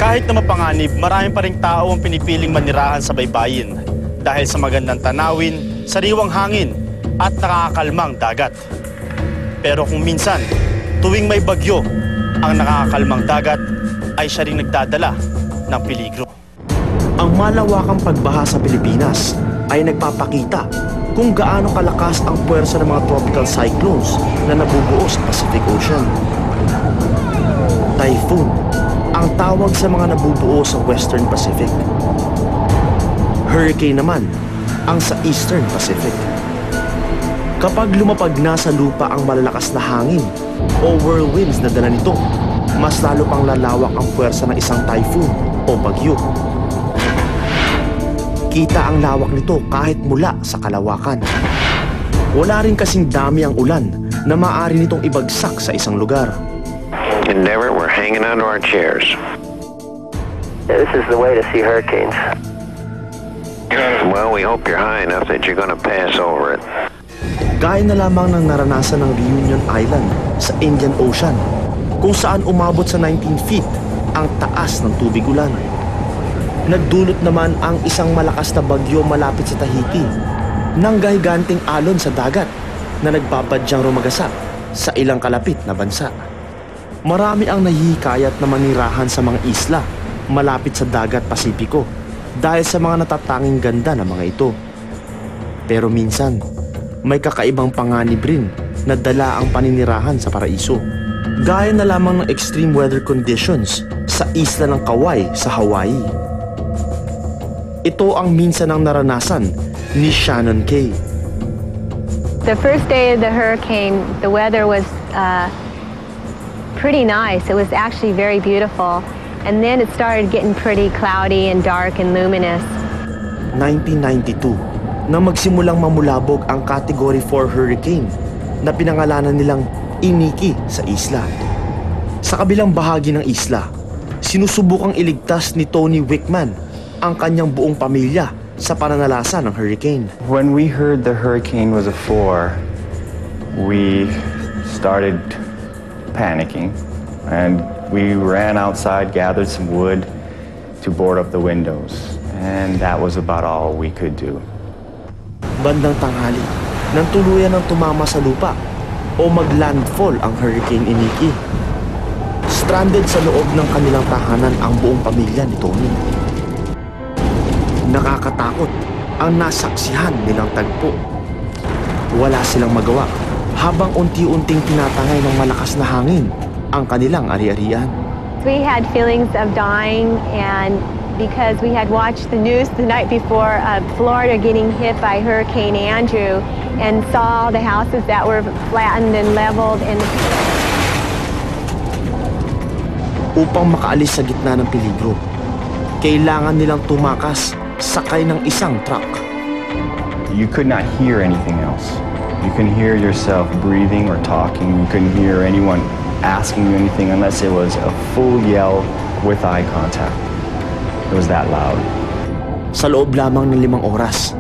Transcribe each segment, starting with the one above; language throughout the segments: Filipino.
Kahit na mapanganib, marami pa ring tao ang pinipiling manirahan sa baybayin dahil sa magandang tanawin, sariwang hangin at nakakakalmang dagat. Pero kung minsan, tuwing may bagyo, ang nakakakalmang dagat ay siya ring nagdadala ng peligro. Ang malawakang pagbaha sa Pilipinas ay nagpapakita kung gaano kalakas ang puwersa ng mga tropical cyclones na nabubuo sa Pacific Ocean. Typhoon ang tawag sa mga nabubuo sa Western Pacific. Hurricane naman ang sa Eastern Pacific. Kapag lumapag na sa lupa ang malalakas na hangin o whirlwinds na dala nito, mas lalo pang lalawak ang puwersa ng isang typhoon o bagyo. Kita ang lawak nito kahit mula sa kalawakan. Wala rin kasing dami ang ulan na maaari nitong ibagsak sa isang lugar. Endeavor, we're hanging onto our chairs. Yeah, this is the way to see hurricanes. Well, we hope you're high enough that you're going to pass over it. Gaya na lamang ng naranasan ng Reunion Island sa Indian Ocean, kung saan umabot sa 19 feet ang taas ng tubig ulan. Nagdulot naman ang isang malakas na bagyo malapit sa Tahiti ng gahiganting alon sa dagat na nagbabadyang rumagasap sa ilang kalapit na bansa. Marami ang nahihikayat na manirahan sa mga isla malapit sa dagat Pasipiko dahil sa mga natatanging ganda ng mga ito. Pero minsan, may kakaibang panganib rin na dala ang paninirahan sa paraiso. Gaya na lamang ng extreme weather conditions sa isla ng Kauai sa Hawaii. Ito ang minsan ang naranasan ni Shannon Kay. The first day of the hurricane, the weather was pretty nice. It was actually very beautiful. And then it started getting pretty cloudy and dark and luminous. 1992, nang magsimulang mamulabog ang Category 4 hurricane na pinangalanan nilang Iniki sa isla. Sa kabilang bahagi ng isla, sinusubukang iligtas ni Tony Wickman ang kanyang buong pamilya sa pananalasa ng hurricane. When we heard the hurricane was a 4, we started panicking and we ran outside, gathered some wood to board up the windows, and that was about all we could do. Bandang tanghali, nang tuluyan ng tumama sa lupa o maglandfall ang Hurricane Iniki. Stranded sa loob ng kanilang tahanan ang buong pamilya ni Tony. Nakakatakot ang nasaksihan nilang tagpo. Wala silang magawa habang unti-unting tinatangay ng malakas na hangin ang kanilang ari-arian. We had feelings of dying, and because we had watched the news the night before of Florida getting hit by Hurricane Andrew and saw the houses that were flattened and leveled. And upang makaalis sa gitna ng peligro, kailangan nilang tumakas sakay ng isang truck. You could not hear anything else. You couldn't hear yourself breathing or talking. You couldn't hear anyone asking you anything unless it was a full yell with eye contact. It was that loud. Sa loob lamang ng 5 oras,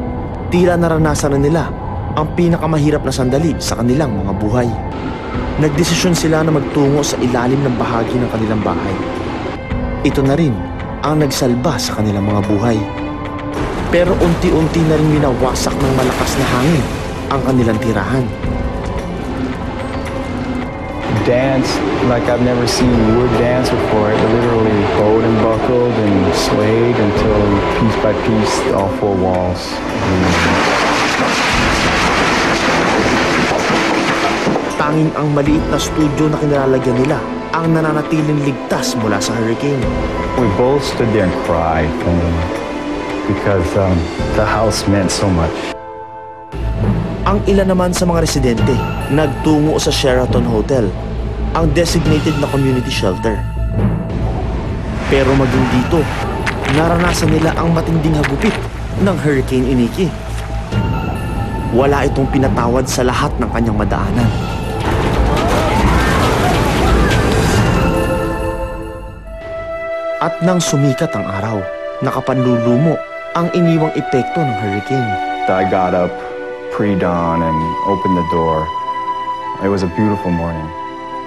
tila naranasan na nila ang pinakamahirap na sandali sa kanilang mga buhay. Nagdesisyon sila na magtungo sa ilalim ng bahagi ng kanilang bahay. Ito na rin ang nagsalba sa kanilang mga buhay. Pero unti-unti na rin winawasak ng malakas na hangin ang kanilang tirahan. Dance like I've never seen wood dance before. It literally bowed and buckled and swayed until piece by piece all 4 walls. Tanging ang maliit na studio na kinalalagyan nila ang nananatiling ligtas mula sa hurricane. We both stood there and cried because the house meant so much. Ang ilan naman sa mga residente nagtungo sa Sheraton Hotel, ang designated na community shelter. Pero maging dito, naranasan nila ang matinding hagupit ng Hurricane Iniki. Wala itong pinatawad sa lahat ng kanyang madaanan. At nang sumikat ang araw, nakapanlulumo ang iniwang epekto ng hurricane. I got up pre-dawn and opened the door. It was a beautiful morning.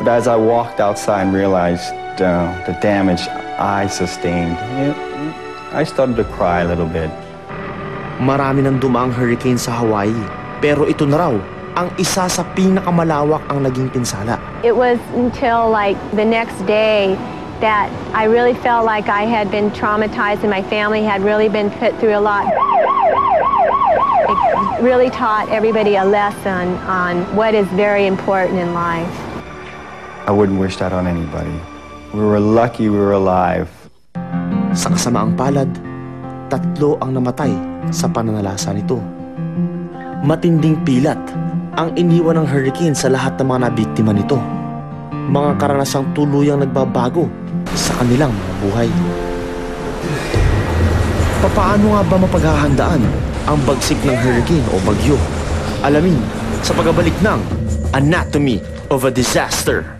But as I walked outside and realized the damage I sustained, I started to cry a little bit. Marami nang dumaang hurricane sa Hawaii, pero ito na raw ang isa sa pinakamalawak ang naging pinsala. It was until like the next day that I really felt like I had been traumatized and my family had really been put through a lot. It really taught everybody a lesson on what is very important in life. I wouldn't wish that on anybody. We were lucky we were alive. Sa kasamaang palad, 3 ang namatay sa pananalasa nito. Matinding pilat ang iniwan ng hurricane sa lahat ng mga nabiktima nito. Mga karanasang tuluyang nagbabago sa kanilang buhay. Papaano nga ba mapaghahandaan ang bagsik ng hurricane o bagyo? Alamin sa pagbabalik ng Anatomy of a Disaster.